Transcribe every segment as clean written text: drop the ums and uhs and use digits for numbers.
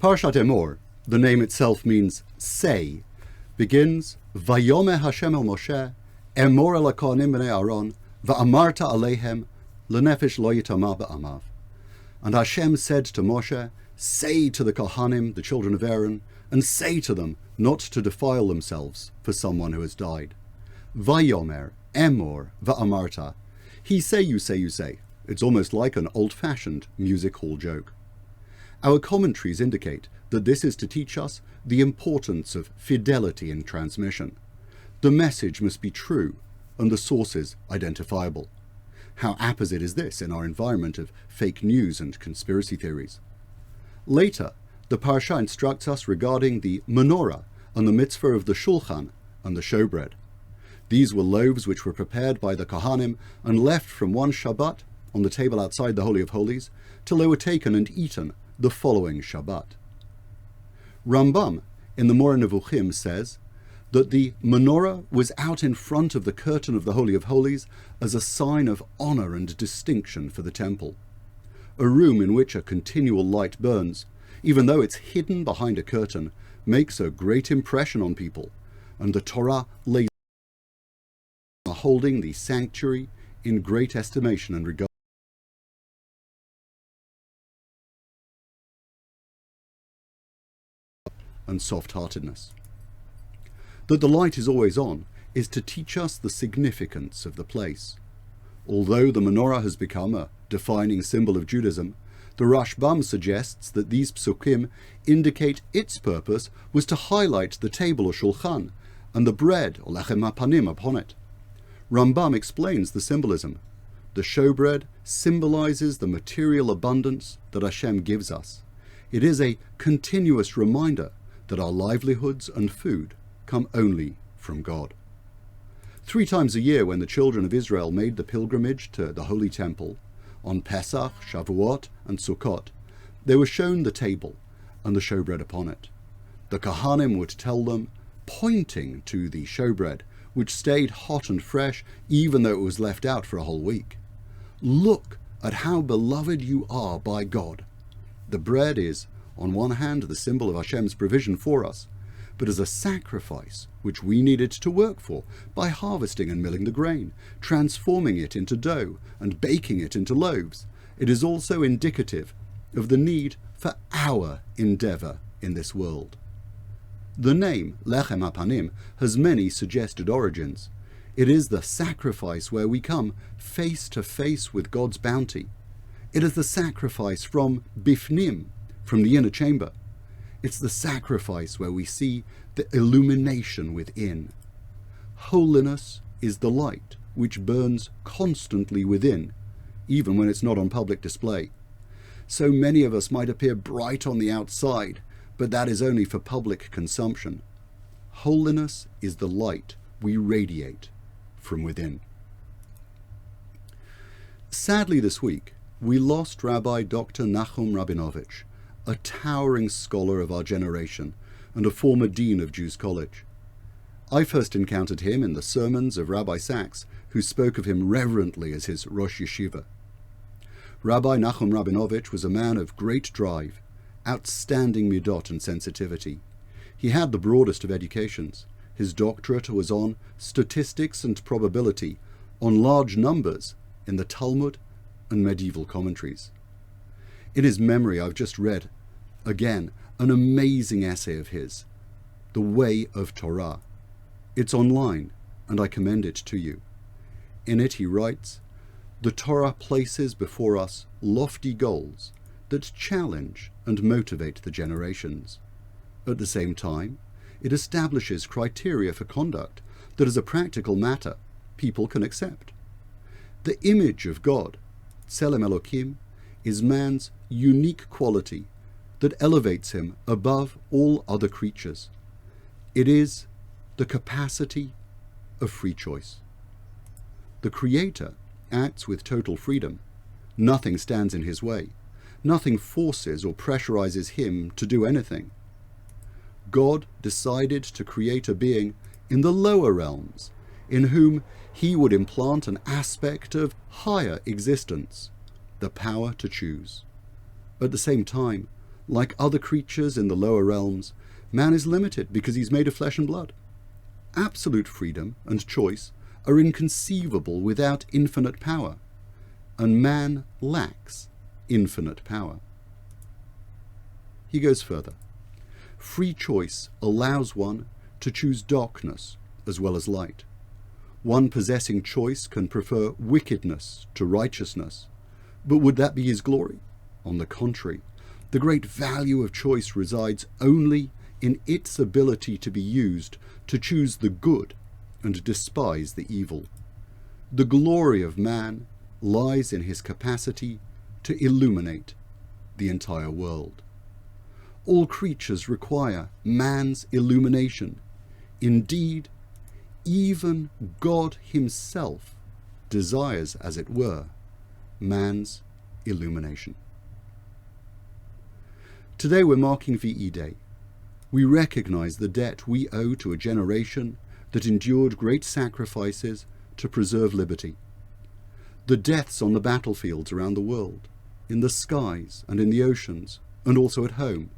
Parshat Emor, the name itself means say, begins Vayomer Hashem el Moshe, Emor el hakohanim b'nei Aaron, va'amarta aleihem, lenefesh lo yitamar ba'amav. And Hashem said to Moshe, say to the Kohanim, the children of Aaron, and say to them not to defile themselves for someone who has died. Vayomer, Emor, va'amarta. He say, you say, you say. It's almost like an old-fashioned music hall joke. Our commentaries indicate that this is to teach us the importance of fidelity in transmission. The message must be true and the sources identifiable. How apposite is this in our environment of fake news and conspiracy theories? Later, the Parsha instructs us regarding the menorah and the mitzvah of the shulchan and the showbread. These were loaves which were prepared by the Kohanim and left from one Shabbat on the table outside the Holy of Holies till they were taken and eaten the following Shabbat. Rambam in the Moreh Nevuchim says that the menorah was out in front of the curtain of the Holy of Holies as a sign of honor and distinction for the temple. A room in which a continual light burns, even though it's hidden behind a curtain, makes a great impression on people, and the Torah lays holding the sanctuary in great estimation and regard. And soft-heartedness. That the light is always on is to teach us the significance of the place. Although the menorah has become a defining symbol of Judaism, the Rashbam suggests that these psukim indicate its purpose was to highlight the table or shulchan and the bread or lechem hapanim upon it. Rambam explains the symbolism. The showbread symbolizes the material abundance that Hashem gives us. It is a continuous reminder that our livelihoods and food come only from God. 3 times a year, when the children of Israel made the pilgrimage to the Holy Temple, on Pesach, Shavuot, and Sukkot, they were shown the table and the showbread upon it. The Kohanim would tell them, pointing to the showbread, which stayed hot and fresh even though it was left out for a whole week, look at how beloved you are by God. The bread is, on one hand, the symbol of Hashem's provision for us, but as a sacrifice which we needed to work for by harvesting and milling the grain, transforming it into dough and baking it into loaves. It is also indicative of the need for our endeavor in this world. The name Lechem Hapanim has many suggested origins. It is the sacrifice where we come face to face with God's bounty. It is the sacrifice from Bifnim, from the inner chamber. It's the sacrifice where we see the illumination within. Holiness is the light which burns constantly within, even when it's not on public display. So many of us might appear bright on the outside, but that is only for public consumption. Holiness is the light we radiate from within. Sadly this week, we lost Rabbi Dr. Nachum Rabinovitch, a towering scholar of our generation and a former dean of Jews College. I first encountered him in the sermons of Rabbi Sachs, who spoke of him reverently as his Rosh Yeshiva. Rabbi Nachum Rabinovitch was a man of great drive, outstanding midot and sensitivity. He had the broadest of educations. His doctorate was on statistics and probability, on large numbers in the Talmud and medieval commentaries. In his memory, I've just read, again, an amazing essay of his, The Way of Torah. It's online, and I commend it to you. In it he writes, the Torah places before us lofty goals that challenge and motivate the generations. At the same time, it establishes criteria for conduct that as a practical matter people can accept. The image of God, Tselem Elokim, is man's unique quality that elevates him above all other creatures. It is the capacity of free choice. The Creator acts with total freedom. Nothing stands in his way. Nothing forces or pressurizes him to do anything. God decided to create a being in the lower realms, in whom he would implant an aspect of higher existence, the power to choose. At the same time, Like other creatures in the lower realms, man is limited because he's made of flesh and blood. Absolute freedom and choice are inconceivable without infinite power, and man lacks infinite power. He goes further. Free choice allows one to choose darkness as well as light. One possessing choice can prefer wickedness to righteousness, but would that be his glory? On the contrary, the great value of choice resides only in its ability to be used to choose the good and despise the evil. The glory of man lies in his capacity to illuminate the entire world. All creatures require man's illumination. Indeed, even God himself desires, as it were, man's illumination. Today we're marking VE Day. We recognize the debt we owe to a generation that endured great sacrifices to preserve liberty. The deaths on the battlefields around the world, in the skies and in the oceans, and also at home,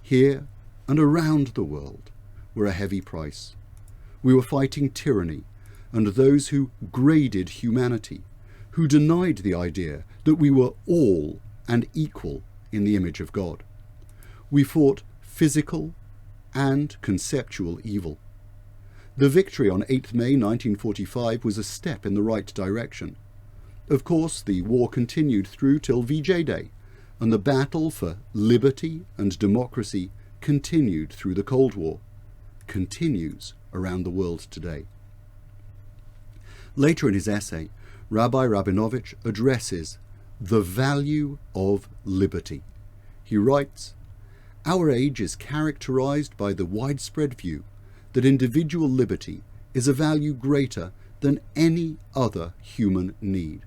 here and around the world, were a heavy price. We were fighting tyranny and those who graded humanity, who denied the idea that we were all and equal in the image of God. We fought physical and conceptual evil. The victory on 8th May 1945 was a step in the right direction. Of course, the war continued through till VJ Day, and the battle for liberty and democracy continued through the Cold War, continues around the world today. Later in his essay, Rabbi Rabinovitch addresses the value of liberty. He writes, "Our age is characterized by the widespread view that individual liberty is a value greater than any other human need.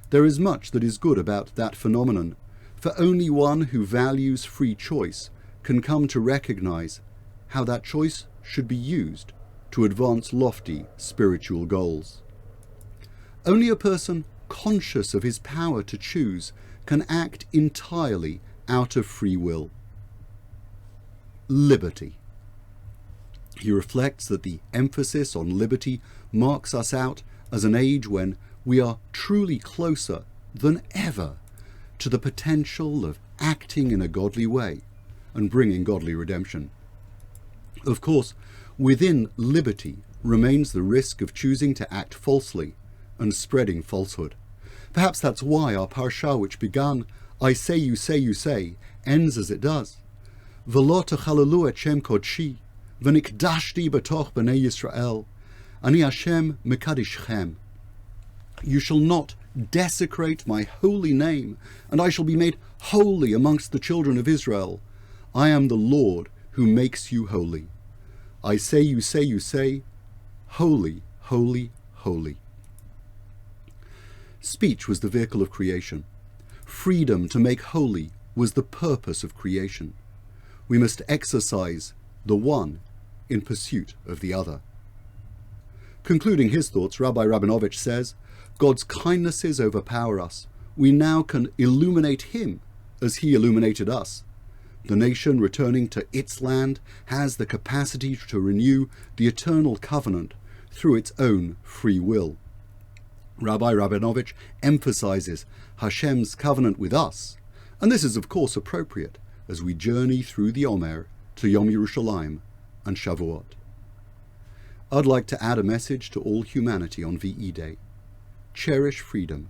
There is much that is good about that phenomenon, for only one who values free choice can come to recognize how that choice should be used to advance lofty spiritual goals. Only a person conscious of his power to choose can act entirely out of free will." Liberty. He reflects that the emphasis on liberty marks us out as an age when we are truly closer than ever to the potential of acting in a godly way and bringing godly redemption. Of course, within liberty remains the risk of choosing to act falsely and spreading falsehood. Perhaps that's why our parsha, which began, "I say, you say, you say," ends as it does. "V'lo techalalu et shem kodshi, v'nikdashti b'toch b'nei Yisrael, ani Hashem mekadishchem." You shall not desecrate my holy name, and I shall be made holy amongst the children of Israel. I am the Lord who makes you holy. I say, you say, you say, holy, holy, holy. Speech was the vehicle of creation. Freedom to make holy was the purpose of creation. We must exercise the one in pursuit of the other. Concluding his thoughts, Rabbi Rabinovitch says, God's kindnesses overpower us. We now can illuminate him as he illuminated us. The nation returning to its land has the capacity to renew the eternal covenant through its own free will. Rabbi Rabinovitch emphasizes Hashem's covenant with us, and this is of course appropriate as we journey through the Emor to Yom Yerushalayim and Shavuot. I'd like to add a message to all humanity on VE Day. Cherish freedom.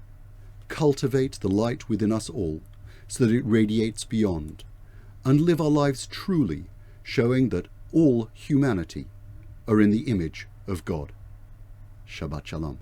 Cultivate the light within us all so that it radiates beyond, and live our lives truly, showing that all humanity are in the image of God. Shabbat Shalom.